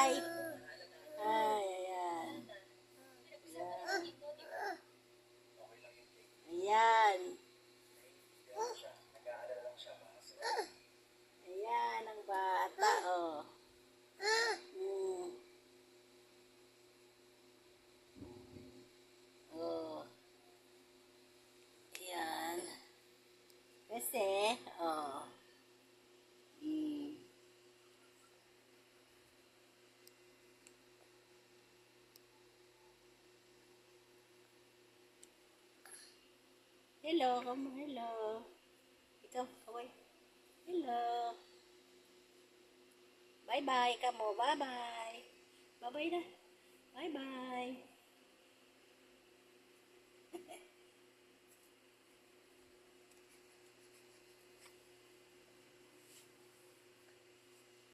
Bye-bye. Ay, ayan. Ayan. Ayan. Ayan ang bata, oh. Mm. Oh. Ayan. Kasi, oh. Mm. Hello, come hello. Ikaw, kaway. Hello. Bye-bye ka mo. Bye-bye. Bye-bye na. Bye-bye.